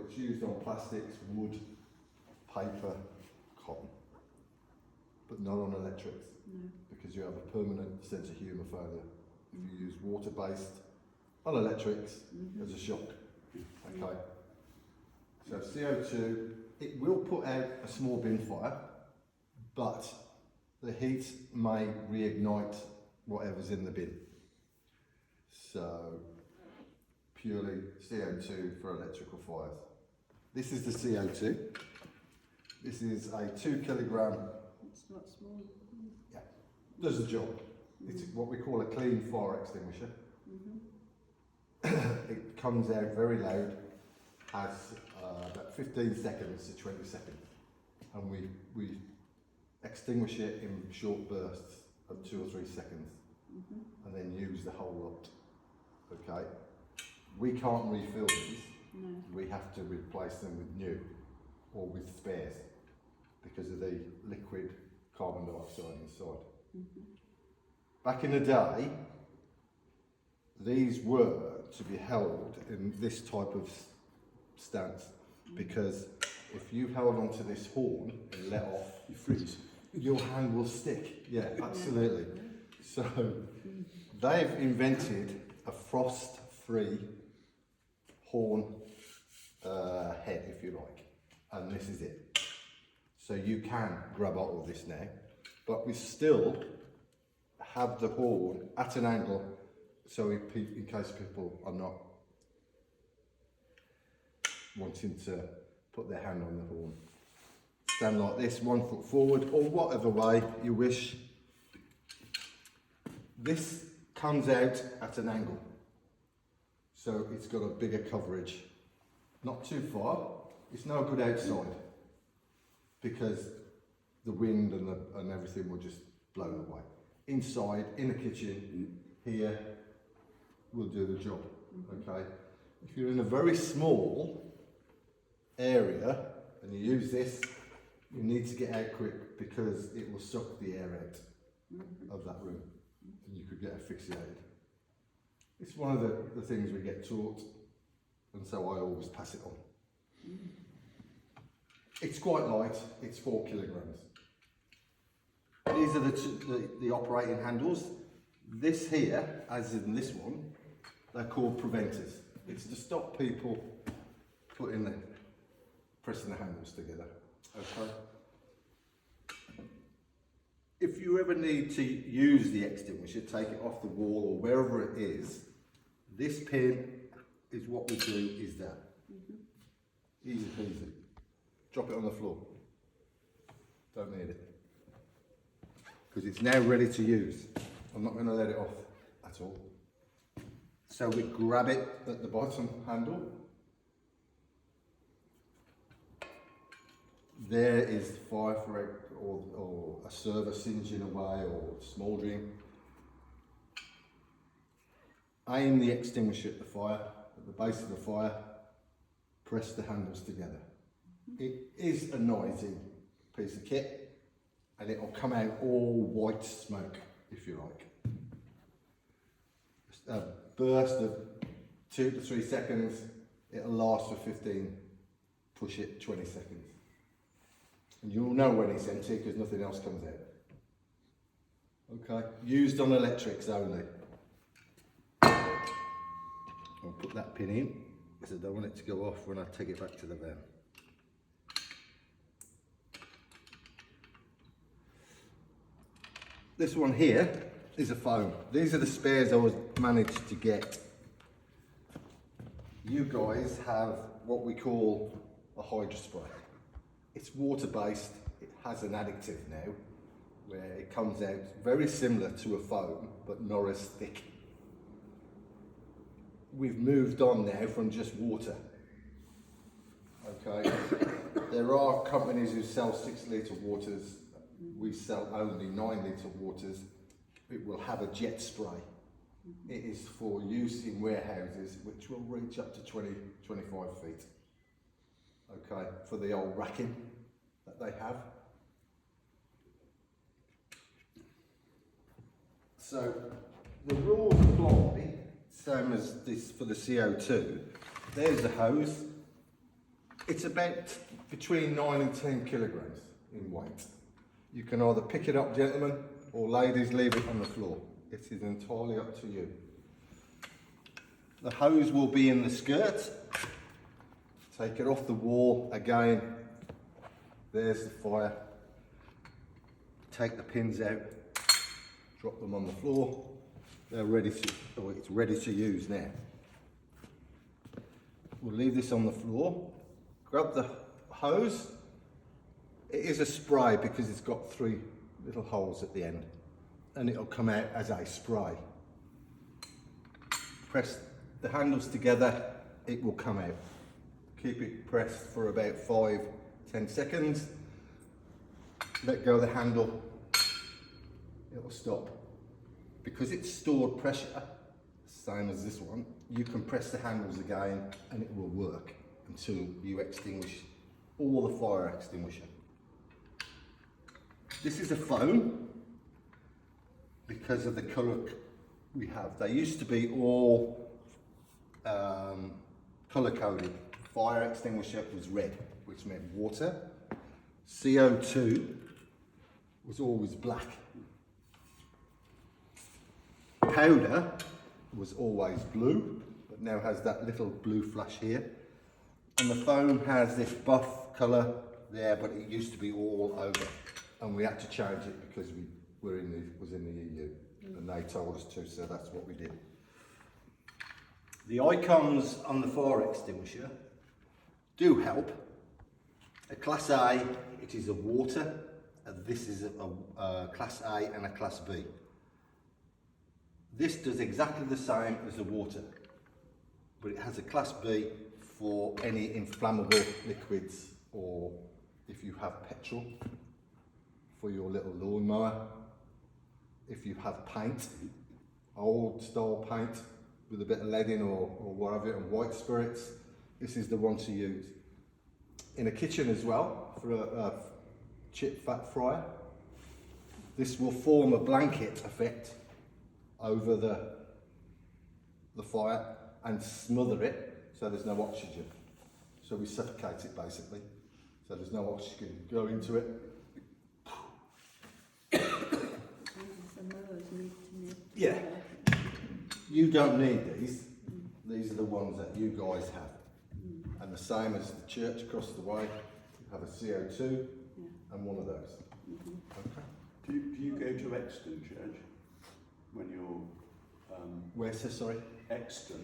it's used on plastics, wood, paper, cotton, but not on electrics. No. Because you have a permanent sense of humour failure. If you use water-based on electrics, there's a shock. Okay. So CO2, it will put out a small bin fire, but the heat may reignite whatever's in the bin. So purely CO2 for electrical fires. This is the CO2. This is a 2 kilogram. It's not small. Yeah, does the job. It's what we call a clean fire extinguisher. It comes out very loud, has about 15 seconds to 20 seconds, and we extinguish it in short bursts of 2 or 3 seconds, and then use the whole lot. Okay, we can't refill these. No. We have to replace them with new or with spares because of the liquid carbon dioxide inside. Back in the day, these were to be held in this type of stance, because if you held onto this horn and let off, You freeze. your hand will stick. Yeah, absolutely. So they've invented a frost-free horn head, if you like, and this is it. So you can grab hold of this now, but we still have the horn at an angle, so in case people are not wanting to put their hand on the horn. Stand like this, 1 foot forward, or whatever way you wish. This comes out at an angle, so it's got a bigger coverage. Not too far, it's no good outside, because the wind and everything will just blow it away. Inside, in the kitchen, here, will do the job, okay? If you're in a very small area and you use this, you need to get out quick because it will suck the air out of that room and you could get asphyxiated. It's one of the things we get taught, and so I always pass it on. It's quite light, it's 4 kilograms. These are the operating handles. This here, as in this one, they're called preventers. It's to stop people pressing the handles together. Okay. If you ever need to use the extinguisher, take it off the wall or wherever it is, this pin is what we do is that. Easy peasy. Drop it on the floor. Don't need it. Because it's now ready to use. I'm not going to let it off at all. So we grab it at the bottom handle. There is the fire for or a server singeing away or smouldering. Aim the extinguisher at the fire, at the base of the fire, press the handles together. It is a noisy piece of kit, and it will come out all white smoke, if you like. A burst of 2 to 3 seconds, it'll last for 15, push it 20 seconds. And you'll know when it's empty because nothing else comes out. Okay, used on electrics only. I'll put that pin in because I don't want it to go off when I take it back to the van. This one here is a foam. These are the spares I was managed to get. You guys have what we call a hydro spray. It's water-based, it has an additive now, where it comes out very similar to a foam, but not as thick. We've moved on now from just water. Okay, there are companies who sell 6 litre waters. We sell only 9 litre waters. It will have a jet spray. It is for use in warehouses, which will reach up to 20, 25 feet. Okay, for the old racking that they have. So the rules apply, same as this for the CO2. There's the hose. It's about between 9 and 10 kilograms in weight. You can either pick it up, gentlemen, or ladies, leave it on the floor. It is entirely up to you. The hose will be in the skirt. Take it off the wall again. There's the fire. Take the pins out, drop them on the floor. They're ready to, oh, it's ready to use now. We'll leave this on the floor. Grab the hose. It is a spray because it's got 3 little holes at the end, and it'll come out as a spray. Press the handles together, it will come out. Keep it pressed for about 5-10 seconds. Let go of the handle, it will stop. Because it's stored pressure, same as this one, you can press the handles again and it will work until you extinguish all the fire extinguisher. This is a foam because of the colour we have. They used to be all colour coded. Fire extinguisher was red, which meant water. CO2 was always black. Powder was always blue, but now has that little blue flash here. And the foam has this buff colour there, but it used to be all over. And we had to change it because we were in the EU, and they told us to, so that's what we did. The icons on the fire extinguisher do help. A Class A, it is a water, and this is a Class A and a Class B. This does exactly the same as the water, but it has a Class B for any inflammable liquids, or if you have petrol for your little lawnmower, if you have paint, old style paint with a bit of lead in or whatever, and white spirits, this is the one to use. In a kitchen as well, for a chip fat fryer, this will form a blanket effect over the fire and smother it so there's no oxygen. So we suffocate it basically, so there's no oxygen go into it. Yeah, you don't need these. These are the ones that you guys have. And the same as the church across the way, you have a CO2 and one of those. Okay. Do you go to Exton Church when you're... Where's this, sorry? Exton.